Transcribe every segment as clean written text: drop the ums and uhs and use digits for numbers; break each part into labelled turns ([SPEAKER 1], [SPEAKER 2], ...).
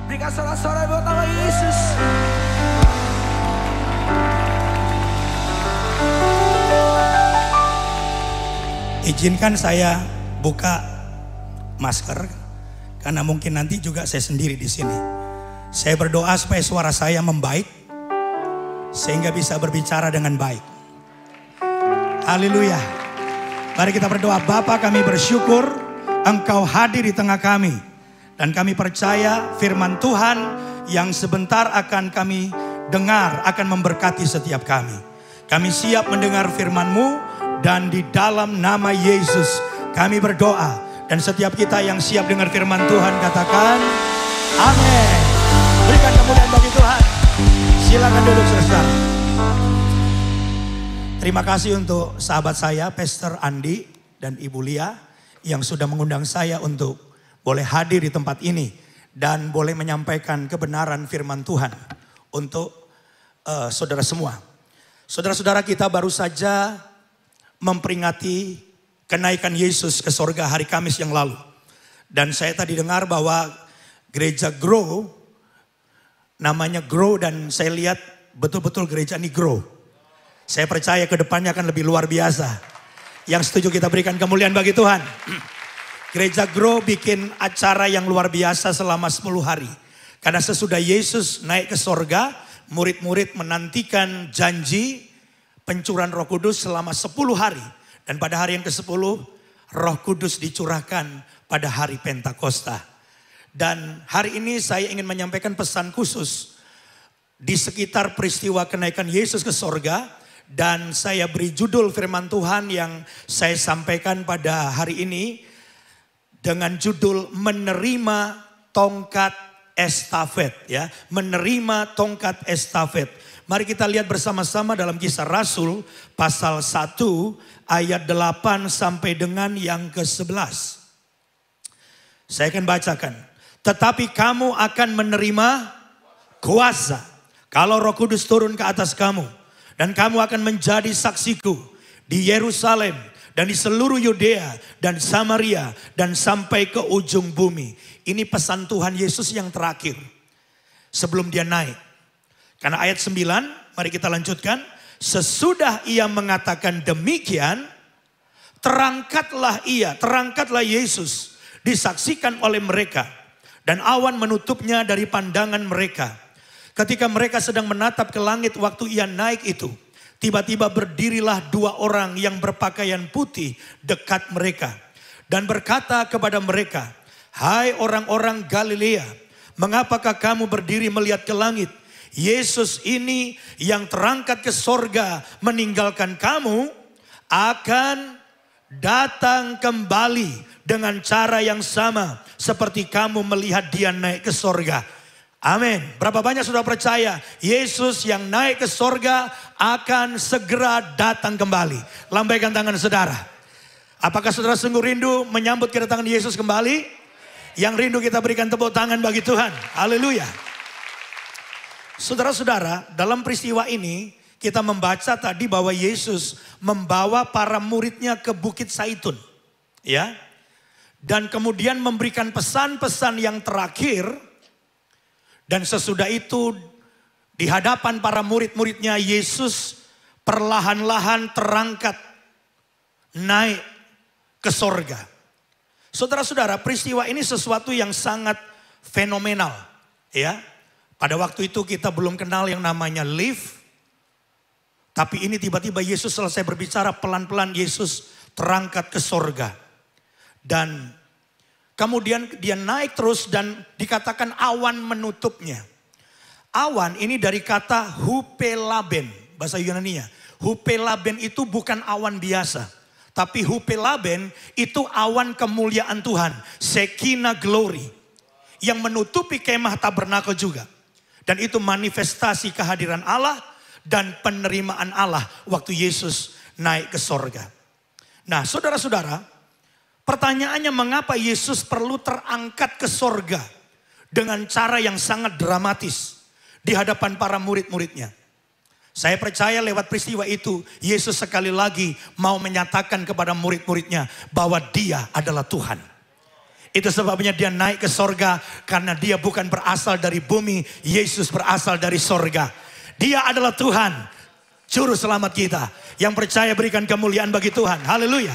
[SPEAKER 1] Berikan sorak-sorai buat nama Yesus.
[SPEAKER 2] Izinkan saya buka masker karena mungkin nanti juga saya sendiri di sini. Saya berdoa supaya suara saya membaik sehingga bisa berbicara dengan baik. Haleluya. Mari kita berdoa. Bapa, kami bersyukur Engkau hadir di tengah kami. Dan kami percaya firman Tuhan yang sebentar akan kami dengar akan memberkati setiap kami. Kami siap mendengar firman-Mu. Dan di dalam nama Yesus kami berdoa. Dan setiap kita yang siap dengar firman Tuhan katakan amin. Berikan kemuliaan bagi Tuhan. Silakan duduk saudara. Terima kasih untuk sahabat saya Pastor Andi dan Ibu Lia yang sudah mengundang saya untuk boleh hadir di tempat ini. Dan boleh menyampaikan kebenaran firman Tuhan untuk saudara semua. Saudara-saudara, kita baru saja memperingati kenaikan Yesus ke sorga hari Kamis yang lalu. Dan saya tadi dengar bahwa gereja Grow, namanya Grow, dan saya lihat betul-betul gereja ini grow. Saya percaya ke depannya akan lebih luar biasa. Yang setuju kita berikan kemuliaan bagi Tuhan. Gereja Grow bikin acara yang luar biasa selama 10 hari. Karena sesudah Yesus naik ke sorga, murid-murid menantikan janji pencurahan Roh Kudus selama 10 hari. Dan pada hari yang ke-10 Roh Kudus dicurahkan pada hari Pentakosta. Dan hari ini saya ingin menyampaikan pesan khusus di sekitar peristiwa kenaikan Yesus ke sorga. Dan saya beri judul firman Tuhan yang saya sampaikan pada hari ini dengan judul menerima tongkat estafet, ya. Menerima tongkat estafet. Mari kita lihat bersama-sama dalam Kisah Rasul pasal 1 ayat 8 sampai dengan yang ke-11. Saya akan bacakan. Tetapi kamu akan menerima kuasa kalau Roh Kudus turun ke atas kamu. Dan kamu akan menjadi saksiku di Yerusalem dan di seluruh Yudea dan Samaria dan sampai ke ujung bumi. Ini pesan Tuhan Yesus yang terakhir sebelum dia naik. Karena ayat 9, mari kita lanjutkan. Sesudah ia mengatakan demikian, terangkatlah Yesus, disaksikan oleh mereka. Dan awan menutupnya dari pandangan mereka. Ketika mereka sedang menatap ke langit waktu ia naik itu, tiba-tiba berdirilah 2 orang yang berpakaian putih dekat mereka. Dan berkata kepada mereka, hai orang-orang Galilea, mengapakah kamu berdiri melihat ke langit? Yesus ini yang terangkat ke sorga meninggalkan kamu akan datang kembali dengan cara yang sama seperti kamu melihat dia naik ke sorga. Amin. Berapa banyak sudah percaya Yesus yang naik ke sorga akan segera datang kembali? Lambaikan tangan saudara. Apakah saudara sungguh rindu menyambut kedatangan Yesus kembali? Yang rindu kita berikan tepuk tangan bagi Tuhan. Haleluya. Saudara-saudara, dalam peristiwa ini kita membaca tadi bahwa Yesus membawa para muridnya ke Bukit Zaitun, ya. Dan kemudian memberikan pesan-pesan yang terakhir. Dan sesudah itu di hadapan para murid-muridnya Yesus perlahan-lahan terangkat naik ke sorga. Saudara-saudara, peristiwa ini sesuatu yang sangat fenomenal, ya. Pada waktu itu kita belum kenal yang namanya lift. Tapi ini tiba-tiba Yesus selesai berbicara, pelan-pelan Yesus terangkat ke sorga. Dan kemudian dia naik terus dan dikatakan awan menutupnya. Awan ini dari kata hupelaben, bahasa Yunani-nya. Hupelaben itu bukan awan biasa. Tapi hupelaben itu awan kemuliaan Tuhan. Shekinah glory. Yang menutupi kemah tabernakel juga. Dan itu manifestasi kehadiran Allah dan penerimaan Allah waktu Yesus naik ke sorga. Nah, saudara-saudara, pertanyaannya mengapa Yesus perlu terangkat ke sorga dengan cara yang sangat dramatis di hadapan para murid-muridnya. Saya percaya lewat peristiwa itu Yesus sekali lagi mau menyatakan kepada murid-muridnya bahwa dia adalah Tuhan. Itu sebabnya dia naik ke sorga. Karena dia bukan berasal dari bumi. Yesus berasal dari sorga. Dia adalah Tuhan, Juru Selamat kita. Yang percaya berikan kemuliaan bagi Tuhan. Haleluya.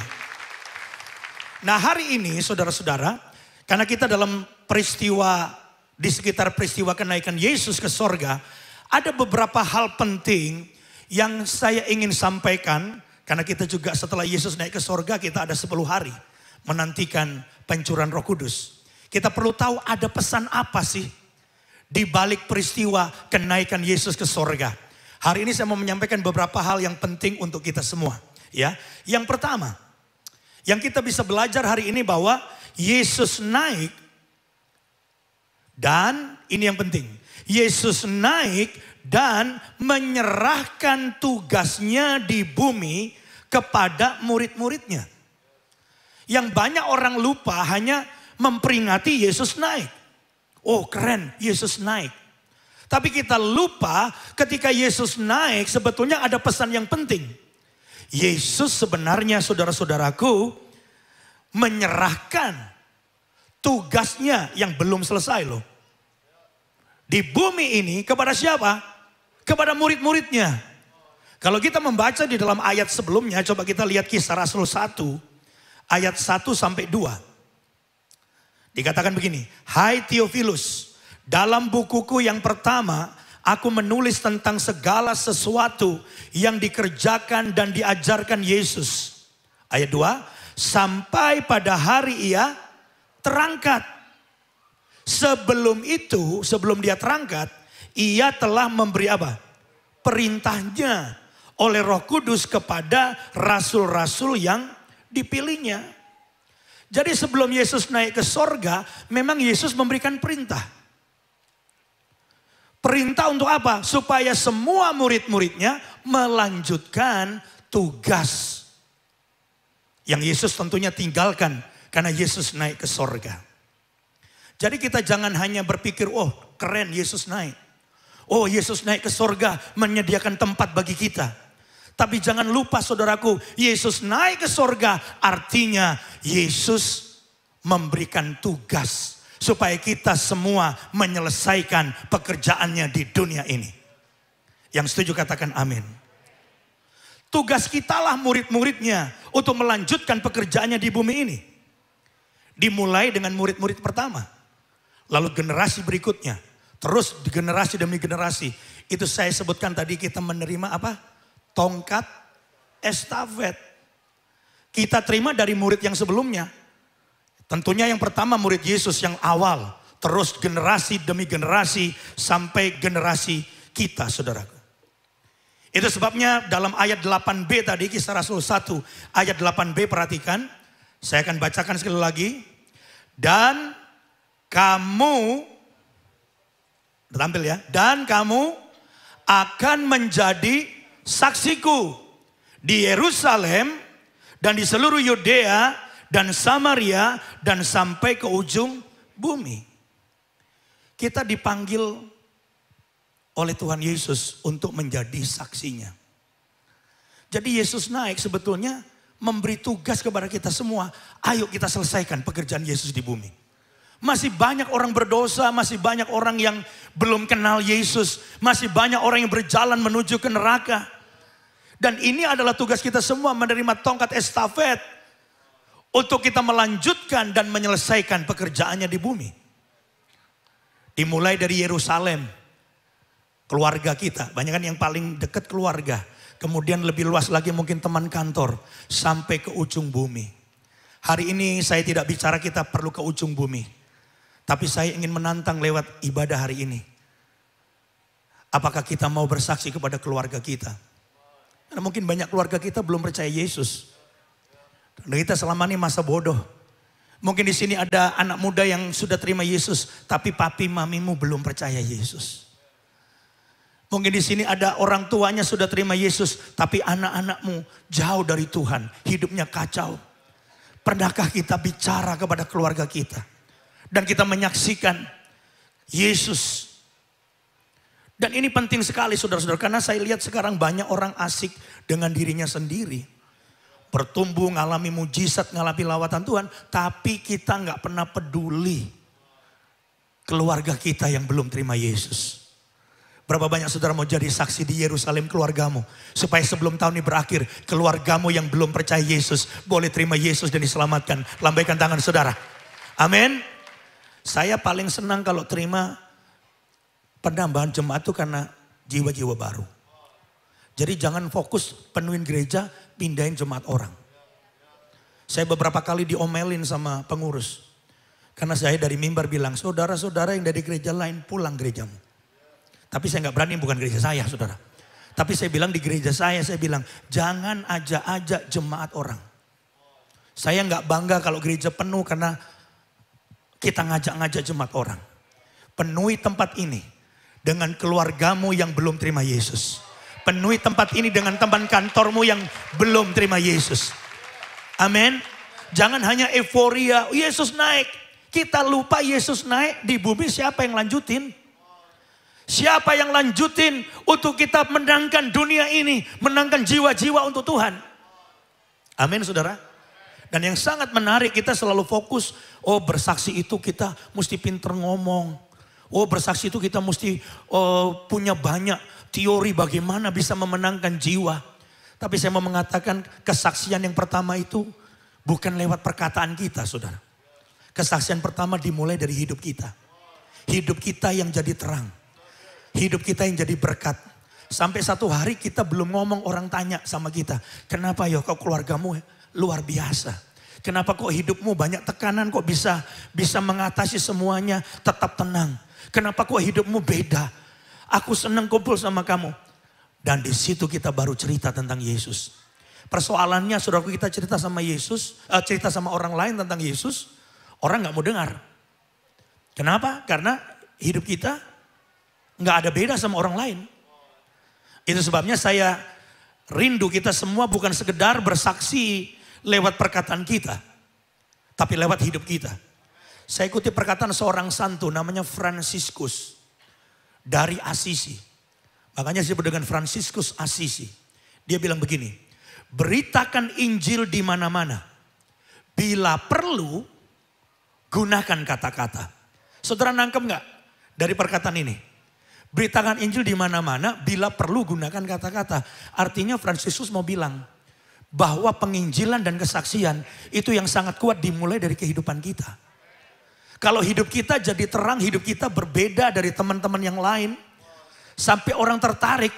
[SPEAKER 2] Nah hari ini saudara-saudara, karena kita dalam peristiwa, di sekitar peristiwa kenaikan Yesus ke sorga, ada beberapa hal penting yang saya ingin sampaikan. Karena kita juga setelah Yesus naik ke sorga, kita ada 10 hari menantikan pencurahan Roh Kudus. Kita perlu tahu ada pesan apa sih di balik peristiwa kenaikan Yesus ke sorga. Hari ini saya mau menyampaikan beberapa hal yang penting untuk kita semua. Ya, yang pertama, yang kita bisa belajar hari ini bahwa Yesus naik, dan ini yang penting, Yesus naik dan menyerahkan tugasnya di bumi kepada murid-muridnya. Yang banyak orang lupa hanya memperingati Yesus naik. Oh keren, Yesus naik. Tapi kita lupa ketika Yesus naik sebetulnya ada pesan yang penting. Yesus sebenarnya saudara-saudaraku menyerahkan tugasnya yang belum selesai loh. Di bumi ini kepada siapa? Kepada murid-muridnya. Kalau kita membaca di dalam ayat sebelumnya, coba kita lihat Kisah Rasul 1. Ayat 1 sampai 2. Dikatakan begini. Hai Theophilus, dalam bukuku yang pertama, aku menulis tentang segala sesuatu yang dikerjakan dan diajarkan Yesus. Ayat 2. Sampai pada hari ia terangkat. Sebelum itu, sebelum dia terangkat, ia telah memberi apa? Perintahnya oleh Roh Kudus kepada rasul-rasul yang dipilihnya. Jadi sebelum Yesus naik ke sorga, memang Yesus memberikan perintah. Perintah untuk apa? Supaya semua murid-muridnya melanjutkan tugas yang Yesus tentunya tinggalkan karena Yesus naik ke sorga. Jadi kita jangan hanya berpikir, oh keren Yesus naik. Oh Yesus naik ke sorga menyediakan tempat bagi kita. Tapi jangan lupa saudaraku, Yesus naik ke sorga artinya Yesus memberikan tugas. Supaya kita semua menyelesaikan pekerjaannya di dunia ini. Yang setuju katakan amin. Tugas kitalah murid-muridnya untuk melanjutkan pekerjaannya di bumi ini. Dimulai dengan murid-murid pertama. Lalu generasi berikutnya. Terus di generasi demi generasi. Itu saya sebutkan tadi kita menerima apa? Tongkat estafet. Kita terima dari murid yang sebelumnya. Tentunya yang pertama murid Yesus yang awal. Terus generasi demi generasi sampai generasi kita saudaraku. Itu sebabnya dalam ayat 8b tadi Kisah Rasul 1 ayat 8b perhatikan. Saya akan bacakan sekali lagi. Dan kamu, tampil ya. Dan kamu akan menjadi saksiku di Yerusalem dan di seluruh Yudea dan Samaria dan sampai ke ujung bumi. Kita dipanggil oleh Tuhan Yesus untuk menjadi saksinya. Jadi Yesus naik sebetulnya memberi tugas kepada kita semua. Ayo kita selesaikan pekerjaan Yesus di bumi. Masih banyak orang berdosa, masih banyak orang yang belum kenal Yesus. Masih banyak orang yang berjalan menuju ke neraka. Dan ini adalah tugas kita semua menerima tongkat estafet. Untuk kita melanjutkan dan menyelesaikan pekerjaannya di bumi. Dimulai dari Yerusalem. Keluarga kita, banyak kan yang paling dekat keluarga. Kemudian lebih luas lagi mungkin teman kantor. Sampai ke ujung bumi. Hari ini saya tidak bicara kita perlu ke ujung bumi. Tapi saya ingin menantang lewat ibadah hari ini. Apakah kita mau bersaksi kepada keluarga kita? Karena mungkin banyak keluarga kita belum percaya Yesus. Dan kita selama ini masa bodoh. Mungkin di sini ada anak muda yang sudah terima Yesus. Tapi papi mamimu belum percaya Yesus. Mungkin di sini ada orang tuanya sudah terima Yesus. Tapi anak-anakmu jauh dari Tuhan. Hidupnya kacau. Pernahkah kita bicara kepada keluarga kita? Dan kita menyaksikan Yesus. Dan ini penting sekali saudara-saudara. Karena saya lihat sekarang banyak orang asik dengan dirinya sendiri. bertumbuh, ngalami mujizat, ngalami lawatan Tuhan. Tapi kita nggak pernah peduli keluarga kita yang belum terima Yesus. Berapa banyak saudara mau jadi saksi di Yerusalem keluargamu. Supaya sebelum tahun ini berakhir, keluargamu yang belum percaya Yesus boleh terima Yesus dan diselamatkan. Lambaikan tangan saudara. Amin. Saya paling senang kalau terima penambahan jemaat itu karena jiwa-jiwa baru. Jadi jangan fokus penuhin gereja, pindahin jemaat orang. Saya beberapa kali diomelin sama pengurus. Karena saya dari mimbar bilang, saudara-saudara yang dari gereja lain pulang gerejamu. Tapi saya nggak berani, bukan gereja saya saudara. Tapi saya bilang di gereja saya bilang jangan ajak-ajak jemaat orang. Saya nggak bangga kalau gereja penuh karena kita ngajak-ngajak jemaat orang. Penuhi tempat ini dengan keluargamu yang belum terima Yesus. Penuhi tempat ini dengan teman kantormu yang belum terima Yesus. Amin. Jangan hanya euforia, Yesus naik. Kita lupa Yesus naik, di bumi siapa yang lanjutin? Siapa yang lanjutin untuk kita menangkan dunia ini, menangkan jiwa-jiwa untuk Tuhan. Amin saudara. Dan yang sangat menarik, kita selalu fokus, oh bersaksi itu kita mesti pinter ngomong. Oh bersaksi itu kita mesti punya banyak teori bagaimana bisa memenangkan jiwa. Tapi saya mau mengatakan kesaksian yang pertama itu bukan lewat perkataan kita saudara. Kesaksian pertama dimulai dari hidup kita. Hidup kita yang jadi terang. Hidup kita yang jadi berkat. Sampai satu hari kita belum ngomong, orang tanya sama kita. Kenapa ya kok keluargamu luar biasa? Kenapa kok hidupmu banyak tekanan, kok bisa mengatasi semuanya tetap tenang? Kenapa kok hidupmu beda? Aku senang kumpul sama kamu. Dan di situ kita baru cerita tentang Yesus. Persoalannya saudaraku, kita cerita sama Yesus, cerita sama orang lain tentang Yesus, orang gak mau dengar. Kenapa? Karena hidup kita gak ada beda sama orang lain. Itu sebabnya saya rindu kita semua bukan sekedar bersaksi lewat perkataan kita, tapi lewat hidup kita. Saya ikuti perkataan seorang santo namanya Fransiskus dari Assisi. Makanya disebut dengan Fransiskus Assisi. Dia bilang begini, beritakan Injil di mana-mana. Bila perlu, gunakan kata-kata. Saudara nangkep gak dari perkataan ini? Beritakan Injil di mana-mana, bila perlu gunakan kata-kata. Artinya Fransiskus mau bilang bahwa penginjilan dan kesaksian itu yang sangat kuat dimulai dari kehidupan kita. Kalau hidup kita jadi terang, hidup kita berbeda dari teman-teman yang lain. Sampai orang tertarik,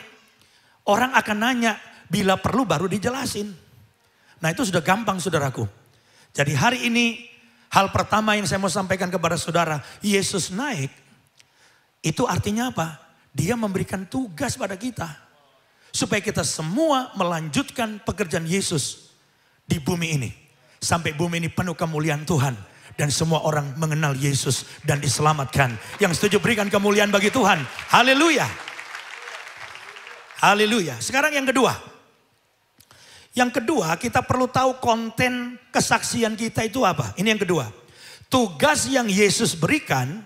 [SPEAKER 2] orang akan nanya, bila perlu baru dijelasin. Nah itu sudah gampang saudaraku. Jadi hari ini hal pertama yang saya mau sampaikan kepada saudara, Yesus naik. Itu artinya apa? Dia memberikan tugas pada kita. Supaya kita semua melanjutkan pekerjaan Yesus di bumi ini. Sampai bumi ini penuh kemuliaan Tuhan. Dan semua orang mengenal Yesus dan diselamatkan. Yang setuju berikan kemuliaan bagi Tuhan. Haleluya. Haleluya. Sekarang yang kedua. Yang kedua kita perlu tahu konten kesaksian kita itu apa. Ini yang kedua. Tugas yang Yesus berikan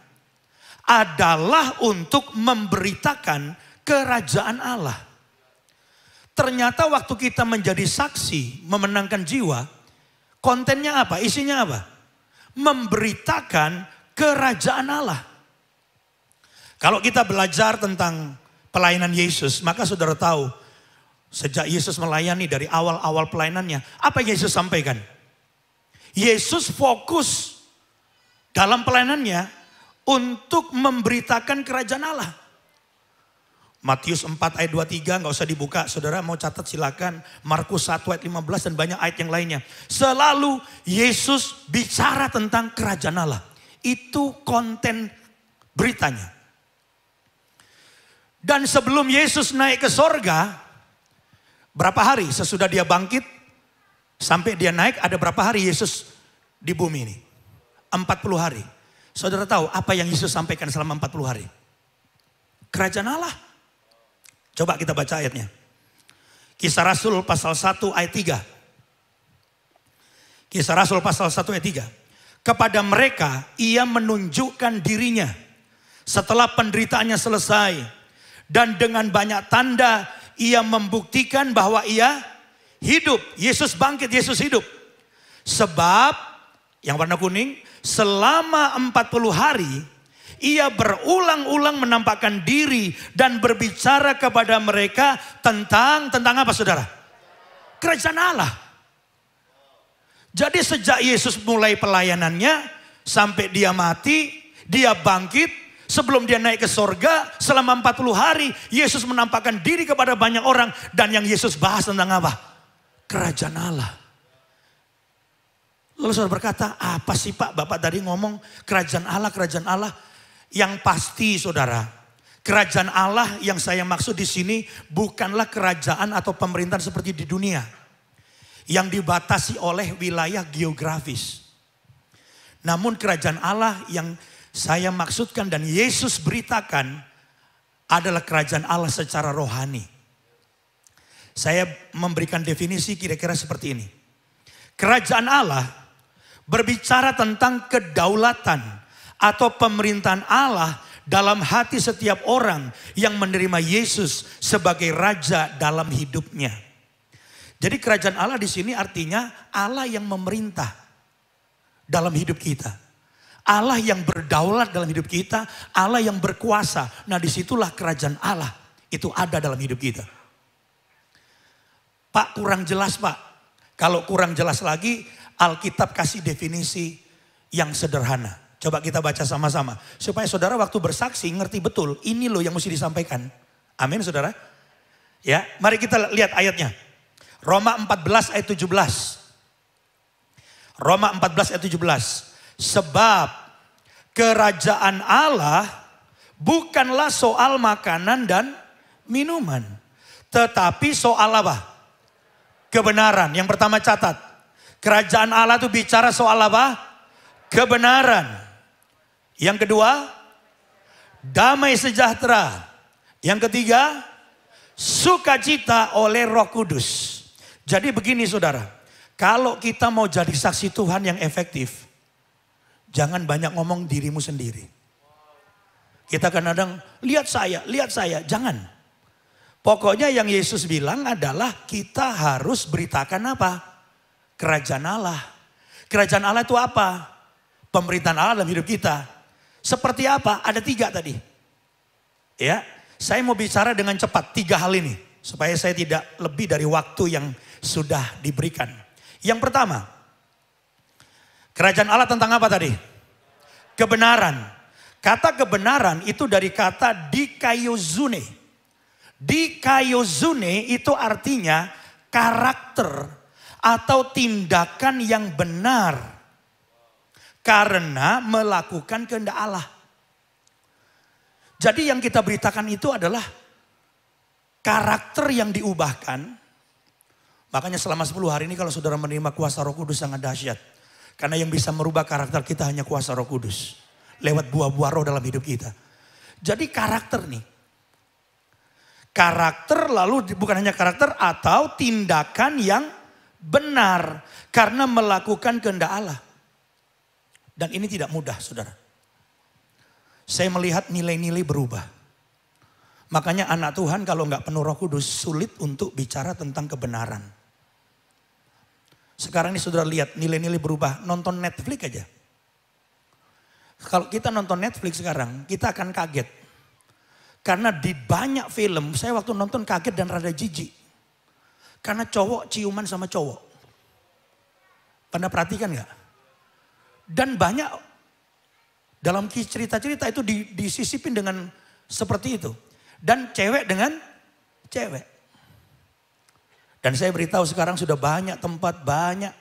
[SPEAKER 2] adalah untuk memberitakan kerajaan Allah. Ternyata waktu kita menjadi saksi, memenangkan jiwa, kontennya apa? Isinya apa? Memberitakan kerajaan Allah. Kalau kita belajar tentang pelayanan Yesus, maka saudara tahu, sejak Yesus melayani dari awal-awal pelayanannya, apa yang Yesus sampaikan? Yesus fokus dalam pelayanannya untuk memberitakan kerajaan Allah. Matius 4 ayat 23 gak usah dibuka. Saudara mau catat silakan. Markus 1 ayat 15 dan banyak ayat yang lainnya. Selalu Yesus bicara tentang kerajaan Allah. Itu konten beritanya. Dan sebelum Yesus naik ke sorga, berapa hari sesudah dia bangkit, sampai dia naik ada berapa hari Yesus di bumi ini? 40 hari. Saudara tahu apa yang Yesus sampaikan selama 40 hari? Kerajaan Allah. Coba kita baca ayatnya. Kisah Rasul pasal 1 ayat 3. Kisah Rasul pasal 1 ayat 3. Kepada mereka ia menunjukkan dirinya setelah penderitaannya selesai. Dan dengan banyak tanda ia membuktikan bahwa ia hidup. Yesus bangkit, Yesus hidup. Sebab, yang warna kuning, selama 40 hari, ia berulang-ulang menampakkan diri dan berbicara kepada mereka tentang apa saudara? Kerajaan Allah. Jadi sejak Yesus mulai pelayanannya, sampai dia mati, dia bangkit, sebelum dia naik ke sorga, selama 40 hari, Yesus menampakkan diri kepada banyak orang. Dan yang Yesus bahas tentang apa? Kerajaan Allah. Lalu saudara berkata, apa sih Pak? Bapak tadi ngomong kerajaan Allah, kerajaan Allah. Yang pasti saudara, kerajaan Allah yang saya maksud di sini bukanlah kerajaan atau pemerintahan seperti di dunia. Yang dibatasi oleh wilayah geografis. Namun kerajaan Allah yang saya maksudkan dan Yesus beritakan adalah kerajaan Allah secara rohani. Saya memberikan definisi kira-kira seperti ini. Kerajaan Allah berbicara tentang kedaulatan atau pemerintahan Allah dalam hati setiap orang yang menerima Yesus sebagai raja dalam hidupnya. Jadi kerajaan Allah di sini artinya Allah yang memerintah dalam hidup kita. Allah yang berdaulat dalam hidup kita, Allah yang berkuasa. Nah disitulah kerajaan Allah itu ada dalam hidup kita. Pak kurang jelas Pak. Kalau kurang jelas lagi Alkitab kasih definisi yang sederhana. Coba kita baca sama-sama. Supaya saudara waktu bersaksi ngerti betul ini loh yang mesti disampaikan. Amin saudara. Ya, mari kita lihat ayatnya. Roma 14 ayat 17. Roma 14 ayat 17. Sebab kerajaan Allah bukanlah soal makanan dan minuman. Tetapi soal apa? Kebenaran. Yang pertama catat. Kerajaan Allah itu bicara soal apa? Kebenaran. Yang kedua, damai sejahtera. Yang ketiga, sukacita oleh Roh Kudus. Jadi begini saudara, kalau kita mau jadi saksi Tuhan yang efektif, jangan banyak ngomong dirimu sendiri. Kita kadang-kadang, lihat saya, jangan. Pokoknya yang Yesus bilang adalah kita harus beritakan apa? Kerajaan Allah. Kerajaan Allah itu apa? Pemerintahan Allah dalam hidup kita. Seperti apa? Ada 3 tadi. Ya, saya mau bicara dengan cepat 3 hal ini. Supaya saya tidak lebih dari waktu yang sudah diberikan. Yang pertama, kerajaan Allah tentang apa tadi? Kebenaran. Kata kebenaran itu dari kata dikaiozune. Dikaiozune itu artinya karakter atau tindakan yang benar. Karena melakukan kehendak Allah. Jadi yang kita beritakan itu adalah karakter yang diubahkan. Makanya selama 10 hari ini kalau saudara menerima kuasa Roh Kudus sangat dahsyat. Karena yang bisa merubah karakter kita hanya kuasa Roh Kudus. Lewat buah-buah roh dalam hidup kita. Jadi karakter nih. Karakter lalu bukan hanya karakter atau tindakan yang benar. Karena melakukan kehendak Allah. Dan ini tidak mudah saudara. Saya melihat nilai-nilai berubah. Makanya anak Tuhan kalau nggak penuh Roh Kudus sulit untuk bicara tentang kebenaran. Sekarang ini saudara lihat nilai-nilai berubah. Nonton Netflix aja. Kalau kita nonton Netflix sekarang kita akan kaget. Karena di banyak film saya waktu nonton kaget dan rada jijik. Karena cowok ciuman sama cowok. Pernah perhatikan nggak? Dan banyak dalam cerita-cerita itu disisipin dengan seperti itu. Dan cewek dengan cewek. Dan saya beritahu sekarang sudah banyak tempat, banyak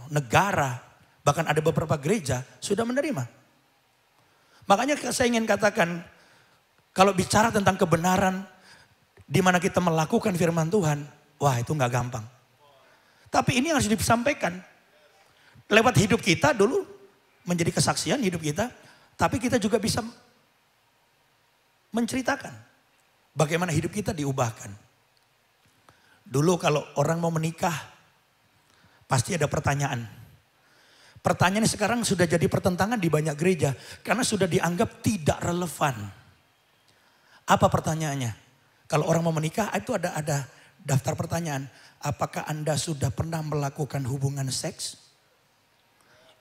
[SPEAKER 2] negara, bahkan ada beberapa gereja sudah menerima. Makanya saya ingin katakan, kalau bicara tentang kebenaran, di mana kita melakukan firman Tuhan, wah itu nggak gampang. Tapi ini harus disampaikan. Lewat hidup kita dulu, menjadi kesaksian hidup kita, tapi kita juga bisa menceritakan bagaimana hidup kita diubahkan. Dulu kalau orang mau menikah, pasti ada pertanyaan. Pertanyaannya sekarang sudah jadi pertentangan di banyak gereja, karena sudah dianggap tidak relevan. Apa pertanyaannya? Kalau orang mau menikah, itu ada Daftar pertanyaan, apakah Anda sudah pernah melakukan hubungan seks?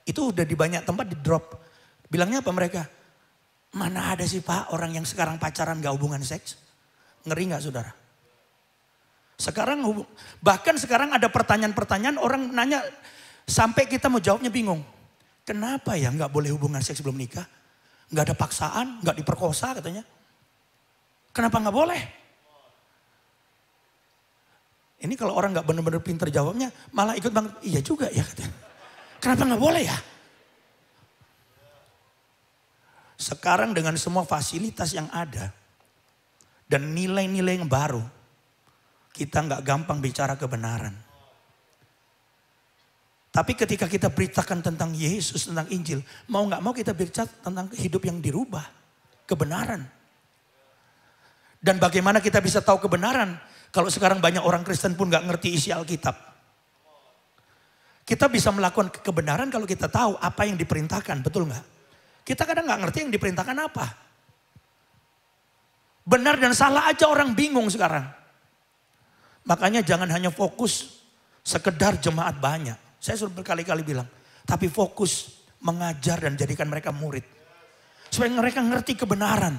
[SPEAKER 2] Itu udah di banyak tempat di drop. Bilangnya apa mereka? Mana ada sih Pak orang yang sekarang pacaran gak hubungan seks? Ngeri gak saudara? Bahkan sekarang ada pertanyaan-pertanyaan orang nanya sampai kita mau jawabnya bingung. Kenapa ya gak boleh hubungan seks sebelum nikah? Gak ada paksaan, gak diperkosa katanya. Kenapa gak boleh? Ini kalau orang gak benar-benar pintar jawabnya malah ikut bang, iya juga ya katanya. Kenapa gak boleh ya? Sekarang dengan semua fasilitas yang ada dan nilai-nilai yang baru, kita nggak gampang bicara kebenaran. Tapi ketika kita beritakan tentang Yesus, tentang Injil, mau nggak mau kita bicara tentang hidup yang dirubah, kebenaran. Dan bagaimana kita bisa tahu kebenaran kalau sekarang banyak orang Kristen pun nggak ngerti isi Alkitab. Kita bisa melakukan kebenaran kalau kita tahu apa yang diperintahkan, betul nggak? Kita kadang nggak ngerti yang diperintahkan apa. Benar dan salah aja orang bingung sekarang. Makanya jangan hanya fokus sekedar jemaat banyak. Saya sudah berkali-kali bilang. Tapi fokus mengajar dan jadikan mereka murid. Supaya mereka ngerti kebenaran.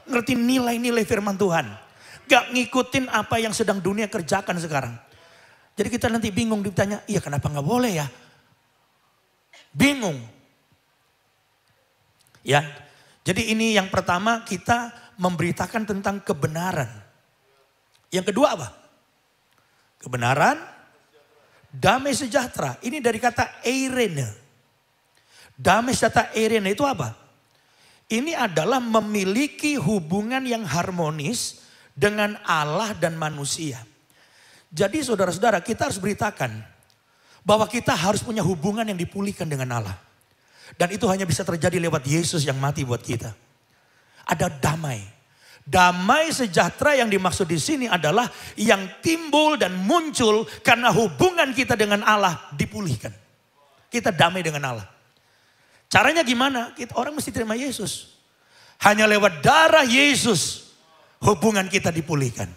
[SPEAKER 2] Ngerti nilai-nilai firman Tuhan. Gak ngikutin apa yang sedang dunia kerjakan sekarang. Jadi kita nanti bingung ditanya, iya kenapa gak boleh ya? Bingung. Ya, jadi ini yang pertama kita memberitakan tentang kebenaran. Yang kedua apa? Kebenaran, damai sejahtera. Ini dari kata eirene. Damai sejahtera eirene itu apa? Ini adalah memiliki hubungan yang harmonis dengan Allah dan manusia. Jadi saudara-saudara kita harus beritakan bahwa kita harus punya hubungan yang dipulihkan dengan Allah. Dan itu hanya bisa terjadi lewat Yesus yang mati buat kita. Ada damai. Damai sejahtera yang dimaksud di sini adalah yang timbul dan muncul karena hubungan kita dengan Allah dipulihkan. Kita damai dengan Allah. Caranya gimana? Orang mesti terima Yesus. Hanya lewat darah Yesus hubungan kita dipulihkan.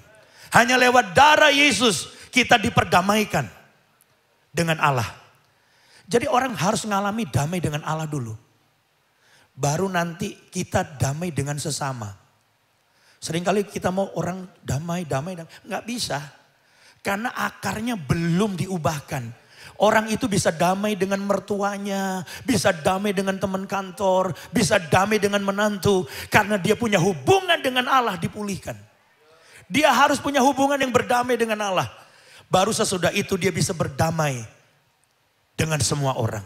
[SPEAKER 2] Hanya lewat darah Yesus kita diperdamaikan dengan Allah. Jadi orang harus mengalami damai dengan Allah dulu. Baru nanti kita damai dengan sesama. Seringkali kita mau orang damai. Nggak bisa. Karena akarnya belum diubahkan. Orang itu bisa damai dengan mertuanya. Bisa damai dengan teman kantor. Bisa damai dengan menantu. Karena dia punya hubungan dengan Allah dipulihkan. Dia harus punya hubungan yang berdamai dengan Allah. Baru sesudah itu dia bisa berdamai dengan semua orang.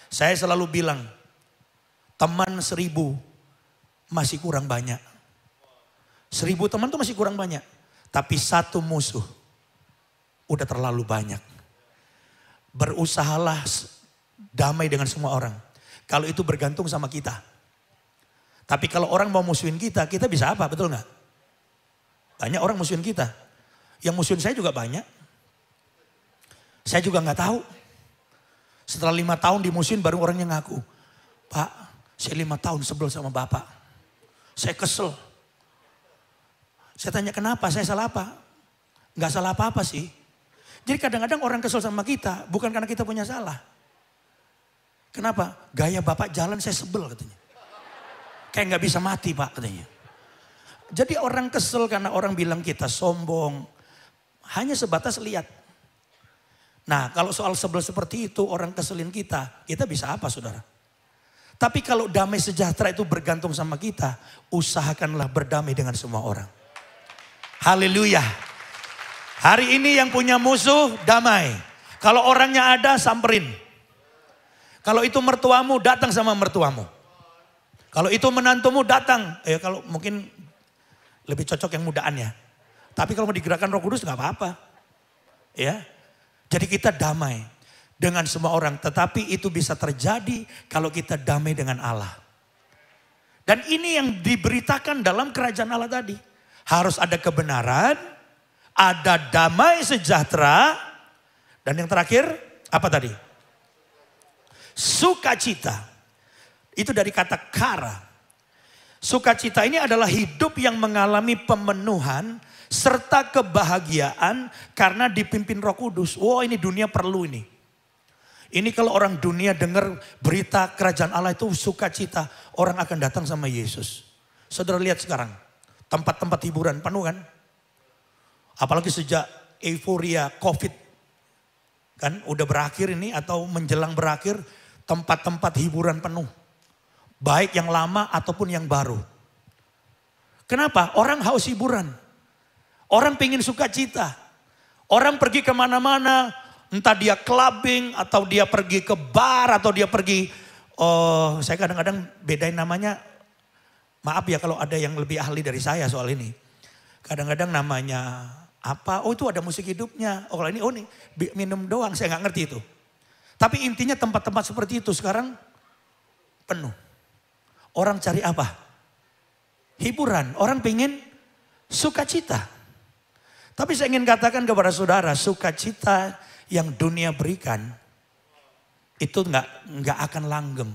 [SPEAKER 2] Saya selalu bilang, teman 1000 masih kurang banyak. 1000 teman tuh masih kurang banyak. Tapi 1 musuh udah terlalu banyak. Berusahalah damai dengan semua orang. Kalau itu bergantung sama kita. Tapi kalau orang mau musuhin kita, kita bisa apa? Betul gak? Banyak orang musuhin kita. Yang musuhin saya juga banyak. Saya juga gak tahu. Setelah 5 tahun dimusuhin baru orangnya ngaku. Pak, saya 5 tahun sebel sama Bapak. Saya kesel. Saya tanya kenapa, saya salah apa? Gak salah apa-apa sih. Jadi kadang-kadang orang kesel sama kita bukan karena kita punya salah. Kenapa? Gaya Bapak jalan saya sebel katanya. Kayak gak bisa mati Pak katanya. Jadi orang kesel karena orang bilang kita sombong. Hanya sebatas lihat. Nah kalau soal sebel seperti itu orang keselin kita bisa apa saudara? Tapi kalau damai sejahtera itu bergantung sama kita, usahakanlah berdamai dengan semua orang. Haleluya. Hari ini yang punya musuh damai. Kalau orangnya ada samperin. Kalau itu mertuamu datang sama mertuamu. Kalau itu menantumu datang. Kalau mungkin lebih cocok yang mudaan ya. Tapi kalau mau digerakkan Roh Kudus gak apa-apa. Ya. Jadi kita damai dengan semua orang. Tetapi itu bisa terjadi kalau kita damai dengan Allah. Dan ini yang diberitakan dalam kerajaan Allah tadi. Harus ada kebenaran, ada damai sejahtera. Dan yang terakhir apa tadi? Sukacita. Itu dari kata kara. Sukacita ini adalah hidup yang mengalami pemenuhan serta kebahagiaan karena dipimpin Roh Kudus. Wow, ini dunia perlu ini. Ini kalau orang dunia dengar berita kerajaan Allah itu sukacita, orang akan datang sama Yesus. Saudara lihat sekarang, tempat-tempat hiburan penuh kan? Apalagi sejak euforia COVID kan udah berakhir ini atau menjelang berakhir, tempat-tempat hiburan penuh. Baik yang lama ataupun yang baru. Kenapa? Orang haus hiburan. Orang pengen sukacita. Orang pergi kemana-mana. Entah dia clubbing atau dia pergi ke bar atau dia pergi. Saya kadang-kadang bedain namanya. Maaf ya kalau ada yang lebih ahli dari saya soal ini. Kadang-kadang namanya apa? Oh itu ada musik hidupnya. Oh kalau ini nih minum doang. Saya nggak ngerti itu. Tapi intinya tempat-tempat seperti itu sekarang penuh. Orang cari apa? Hiburan. Orang pengen sukacita. Tapi saya ingin katakan kepada saudara, sukacita yang dunia berikan itu nggak akan langgeng.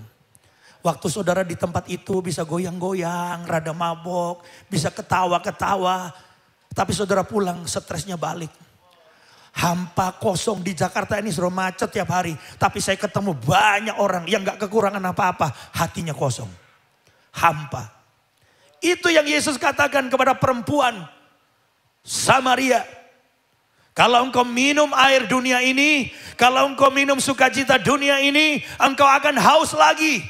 [SPEAKER 2] Waktu saudara di tempat itu bisa goyang-goyang, rada mabok, bisa ketawa-ketawa. Tapi saudara pulang stresnya balik. Hampa kosong di Jakarta ini sudah macet tiap hari. Tapi saya ketemu banyak orang yang gak kekurangan apa-apa. Hatinya kosong. Hampa. Itu yang Yesus katakan kepada perempuan Samaria. Kalau engkau minum air dunia ini, kalau engkau minum sukacita dunia ini, engkau akan haus lagi.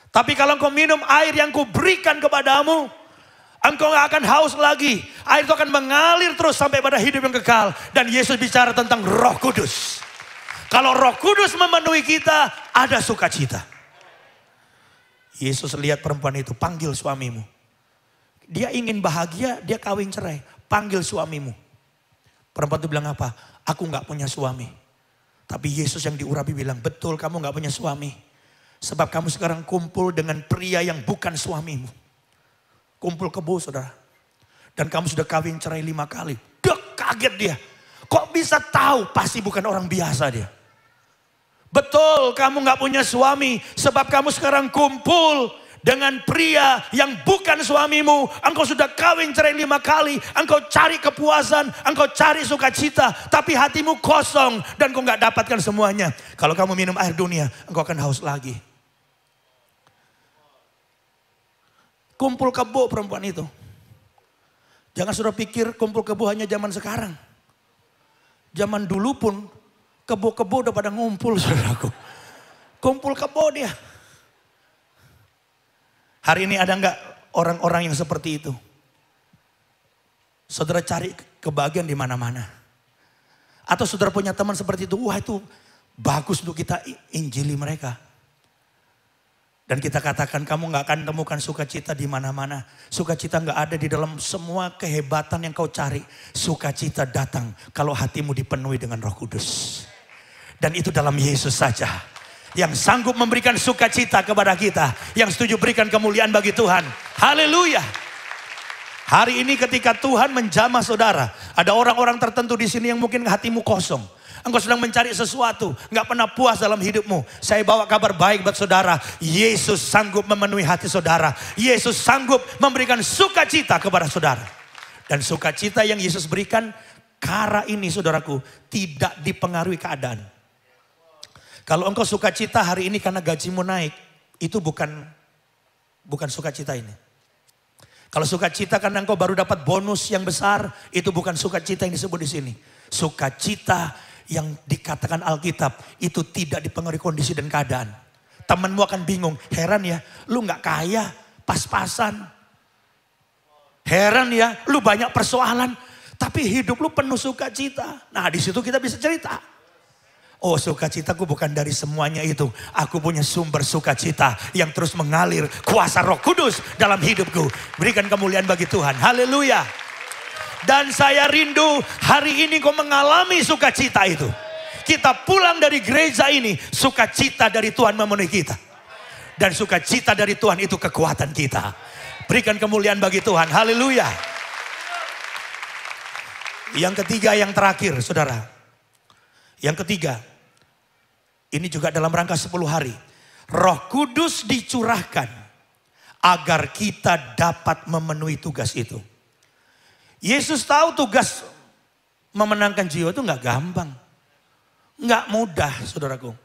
[SPEAKER 2] Tapi kalau engkau minum air yang kuberikan kepadamu, engkau gak akan haus lagi. Air itu akan mengalir terus sampai pada hidup yang kekal. Dan Yesus bicara tentang Roh Kudus. Kalau Roh Kudus memenuhi kita, ada sukacita. Yesus lihat perempuan itu, panggil suamimu. Dia ingin bahagia, dia kawin cerai. Panggil suamimu. Perempuan itu bilang apa? Aku gak punya suami. Tapi Yesus yang diurapi bilang, betul kamu gak punya suami. Sebab kamu sekarang kumpul dengan pria yang bukan suamimu. Kumpul kebo saudara. Dan kamu sudah kawin cerai 5 kali. Dek, kaget dia. Kok bisa tahu? Pasti bukan orang biasa dia. Betul kamu gak punya suami. Sebab kamu sekarang kumpul dengan pria yang bukan suamimu. Engkau sudah kawin cerai 5 kali. Engkau cari kepuasan. Engkau cari sukacita. Tapi hatimu kosong. Dan kau gak dapatkan semuanya. Kalau kamu minum air dunia, engkau akan haus lagi. Kumpul kebo perempuan itu. Jangan sudah pikir kumpul kebo hanya zaman sekarang. Zaman dulu pun kebo-kebo udah pada ngumpul saudaraku. Kumpul kebo dia. Hari ini ada enggak orang-orang yang seperti itu? Saudara cari kebahagiaan di mana-mana. Atau saudara punya teman seperti itu. Wah itu bagus untuk kita injili mereka. Dan kita katakan kamu gak akan temukan sukacita di mana-mana. Sukacita gak ada di dalam semua kehebatan yang kau cari. Sukacita datang kalau hatimu dipenuhi dengan Roh Kudus. Dan itu dalam Yesus saja. Yang sanggup memberikan sukacita kepada kita. Yang setuju berikan kemuliaan bagi Tuhan. Haleluya. Hari ini ketika Tuhan menjamah saudara. Ada orang-orang tertentu di sini yang mungkin hatimu kosong. Engkau sedang mencari sesuatu, gak pernah puas dalam hidupmu. Saya bawa kabar baik buat saudara. Yesus sanggup memenuhi hati saudara. Yesus sanggup memberikan sukacita kepada saudara. Dan sukacita yang Yesus berikan, kara ini saudaraku, tidak dipengaruhi keadaan. Kalau engkau sukacita hari ini karena gajimu naik, itu bukan sukacita ini. Kalau sukacita karena engkau baru dapat bonus yang besar, itu bukan sukacita yang disebut di sini. Sukacita yang dikatakan Alkitab itu tidak dipengaruhi kondisi dan keadaan. Temanmu akan bingung, heran ya, lu gak kaya, pas-pasan. Heran ya, lu banyak persoalan, tapi hidup lu penuh sukacita. Nah di situ kita bisa cerita. Oh sukacitaku bukan dari semuanya itu. Aku punya sumber sukacita yang terus mengalir kuasa Roh Kudus dalam hidupku. Berikan kemuliaan bagi Tuhan. Haleluya. Dan saya rindu hari ini kau mengalami sukacita itu. Kita pulang dari gereja ini, sukacita dari Tuhan memenuhi kita. Dan sukacita dari Tuhan itu kekuatan kita. Berikan kemuliaan bagi Tuhan. Haleluya. Yang ketiga, yang terakhir saudara. Yang ketiga, ini juga dalam rangka 10 hari. Roh Kudus dicurahkan agar kita dapat memenuhi tugas itu. Yesus tahu tugas memenangkan jiwa itu nggak gampang. Nggak mudah, saudaraku.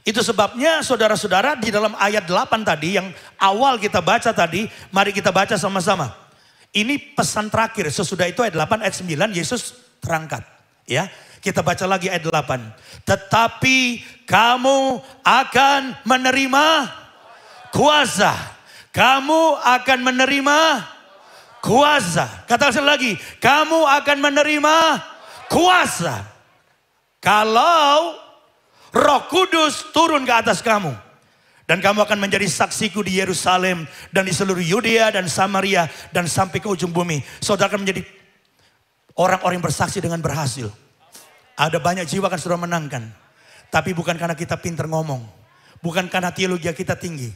[SPEAKER 2] Itu sebabnya saudara-saudara di dalam ayat 8 tadi yang awal kita baca tadi, mari kita baca sama-sama. Ini pesan terakhir, sesudah itu ayat 8, ayat 9 Yesus terangkat. Ya, kita baca lagi ayat 8. Tetapi kamu akan menerima kuasa. Kamu akan menerima kuasa. Katakan lagi, kamu akan menerima kuasa. Kalau Roh Kudus turun ke atas kamu. Dan kamu akan menjadi saksiku di Yerusalem dan di seluruh Yudea dan Samaria dan sampai ke ujung bumi. Saudara akan menjadi orang-orang yang bersaksi dengan berhasil. Ada banyak jiwa akan saudara menangkan. Tapi bukan karena kita pintar ngomong. Bukan karena teologi kita tinggi.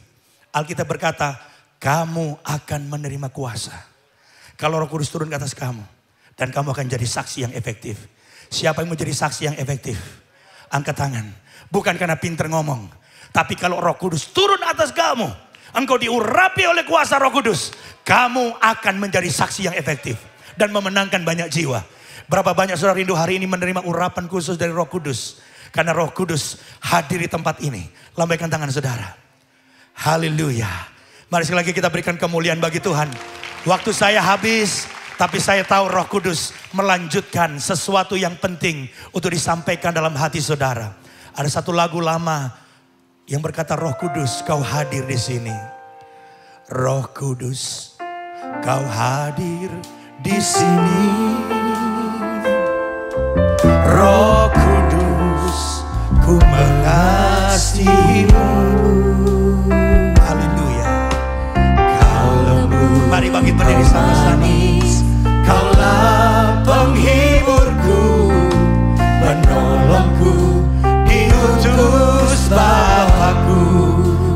[SPEAKER 2] Alkitab berkata, kamu akan menerima kuasa. Kalau Roh Kudus turun ke atas kamu. Dan kamu akan jadi saksi yang efektif. Siapa yang mau jadi saksi yang efektif? Angkat tangan. Bukan karena pintar ngomong. Tapi kalau Roh Kudus turun atas kamu. Engkau diurapi oleh kuasa Roh Kudus. Kamu akan menjadi saksi yang efektif. Dan memenangkan banyak jiwa. Berapa banyak saudara rindu hari ini menerima urapan khusus dari Roh Kudus. Karena Roh Kudus hadir di tempat ini. Lambaikan tangan saudara. Haleluya. Mari sekali lagi kita berikan kemuliaan bagi Tuhan. Waktu saya habis. Tapi saya tahu Roh Kudus melanjutkan sesuatu yang penting untuk disampaikan dalam hati saudara. Ada satu lagu lama yang berkata, Roh Kudus kau hadir di sini. Roh Kudus kau hadir di sini. Roh Kudus ku mengasihimu. Haleluya. Kau lembut. Mari bangkit berdiri sama-sama. Kaulah penghiburku, penolongku, diutus Bapakku.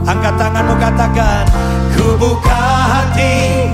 [SPEAKER 2] Angkat tanganmu katakan, ku buka hati